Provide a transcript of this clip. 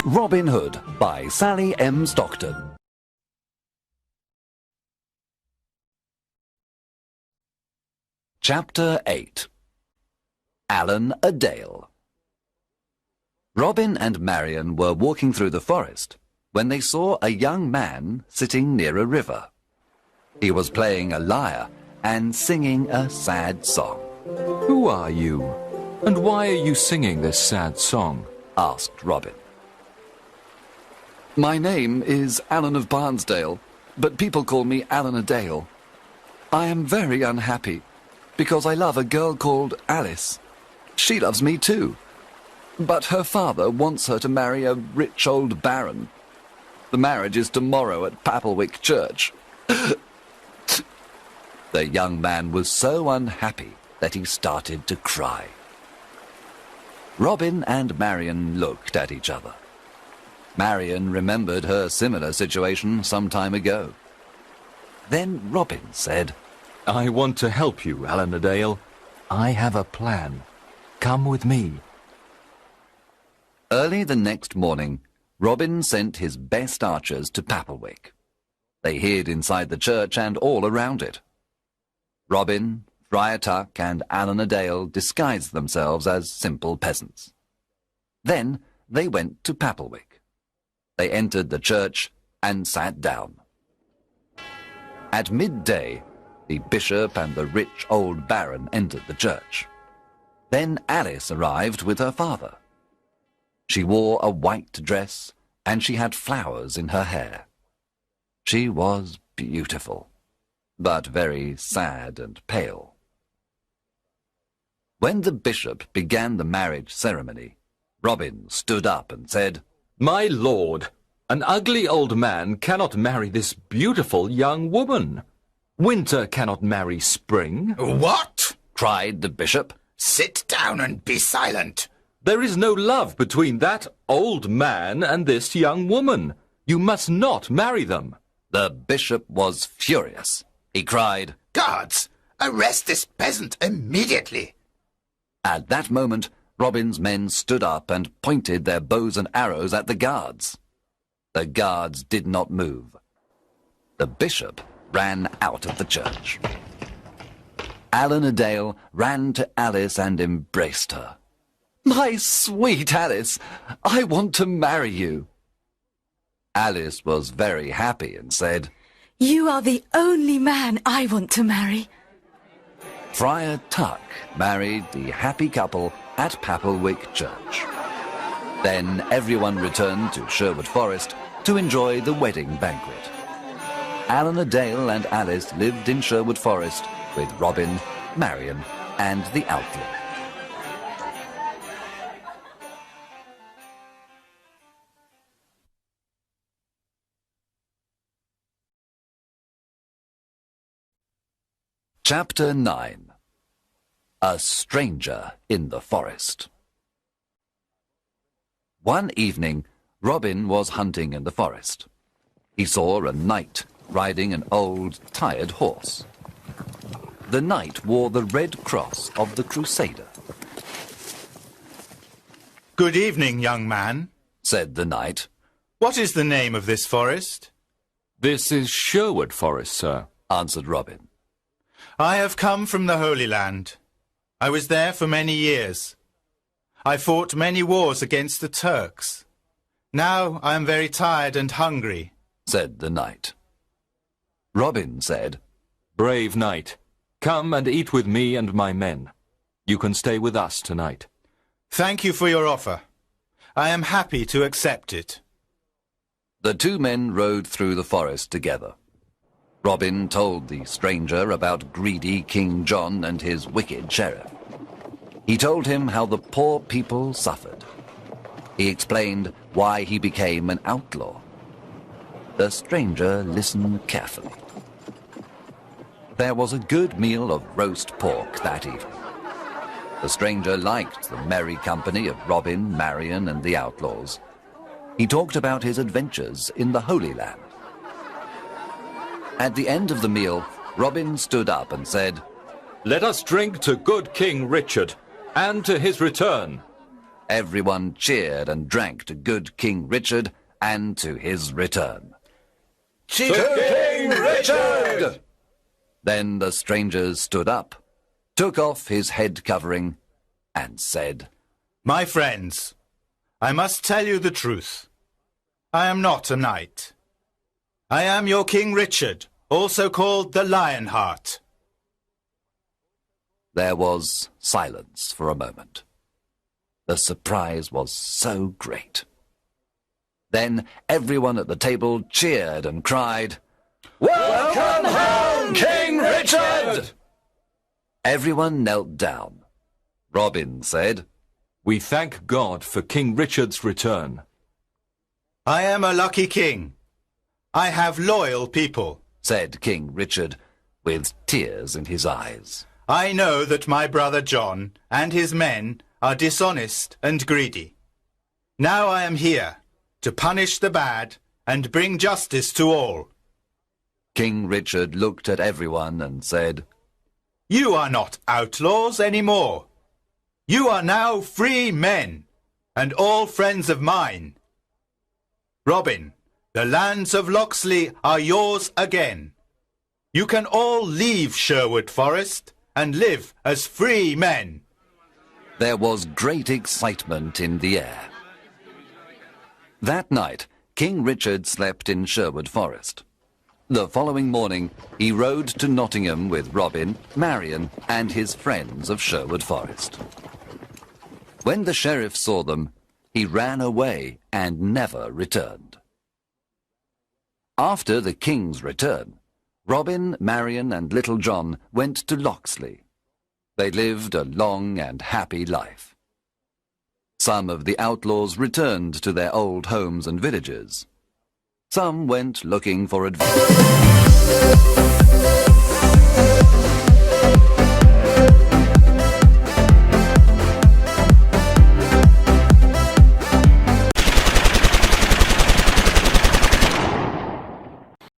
Robin Hood by Sally M. Stockton. Chapter 8. Alan a Dale. Robin and Marian were walking through the forest when they saw a young man sitting near a river. He was playing a lyre and singing a sad song. "Who are you, and why are you singing this sad song?" asked Robin. "My name is Alan of Barnesdale, but people call me Alan a Dale. I am very unhappy, because I love a girl called Alice. She loves me too, but her father wants her to marry a rich old baron. The marriage is tomorrow at Papelwick Church." The young man was so unhappy that he started to cry. Robin and Marian looked at each other. Marian remembered her similar situation some time ago. Then Robin said, "I want to help you, Alan a Dale. I have a plan. Come with me." Early the next morning, Robin sent his best archers to Papelwick. They hid inside the church and all around it. Robin, Friar Tuck, and Alan a Dale disguised themselves as simple peasants. Then they went to Papelwick. They entered the church and sat down. At midday, the bishop and the rich old baron entered the church. Then Alice arrived with her father. She wore a white dress, and she had flowers in her hair. She was beautiful, but very sad and pale. When the bishop began the marriage ceremony, Robin stood up and said, "My lord, an ugly old man cannot marry this beautiful young woman. Winter cannot marry spring." "What?" cried the bishop. "Sit down and be silent." "There is no love between that old man and this young woman. You must not marry them." The bishop was furious. He cried, "Guards, arrest this peasant immediately." At that moment, Robin's men stood up and pointed their bows and arrows at the guards. The guards did not move. The bishop ran out of the church. Alan a Dale ran to Alice and embraced her. "My sweet Alice, I want to marry you." Alice was very happy and said, "You are the only man I want to marry." Friar Tuck married the happy couple at Papelwick Church. Then everyone returned to Sherwood Forest to enjoy the wedding banquet. Alan a Dale and Alice lived in Sherwood Forest with Robin, Marian, and the outlaw. Chapter 9. A Stranger in the Forest. One evening, Robin was hunting in the forest. He saw a knight riding an old, tired horse. The knight wore the red cross of the Crusader. "Good evening, young man," said the knight. "What is the name of this forest?" "This is Sherwood Forest, sir," answered Robin. "I have come from the Holy Land. I was there for many years. I fought many wars against the Turks. Now I am very tired and hungry," said the knight. Robin said, "Brave knight, come and eat with me and my men. You can stay with us tonight." "Thank you for your offer. I am happy to accept it." The two men rode through the forest together. Robin told the stranger about greedy King John and his wicked sheriff. He told him how the poor people suffered. He explained why he became an outlaw. The stranger listened carefully. There was a good meal of roast pork that evening. The stranger liked the merry company of Robin, Marian, and the outlaws. He talked about his adventures in the Holy Land. At the end of the meal, Robin stood up and said, "Let us drink to good King Richard, and to his return. Everyone cheered and drank to good King Richard and to his return. To King Richard! Then the strangers stood up, took off his head covering, and said, My friends, I must tell you the truth. I am not a knight. I am your King Richard, also called the Lionheart. There was silence for a moment. The surprise was so great. Then everyone at the table cheered and cried, Welcome home, King Richard! Everyone knelt down. Robin said, We thank God for King Richard's return. I am a lucky king. I have loyal people. said King Richard, with tears in his eyes. I know that my brother John and his men are dishonest and greedy. Now I am here to punish the bad and bring justice to all. King Richard looked at everyone and said, You are not outlaws anymore. You are now free men, and all friends of mine. Robin, the lands of Locksley are yours again. You can all leave Sherwood Forest and live as free men. There was great excitement in the air. That night, King Richard slept in Sherwood Forest. The following morning, he rode to Nottingham with Robin, Marion, and his friends of Sherwood Forest. When the sheriff saw them, he ran away and never returned. After the king's return, Robin, Marion, and Little John went to Locksley. They lived a long and happy life. Some of the outlaws returned to their old homes and villages. Some went looking for adventure.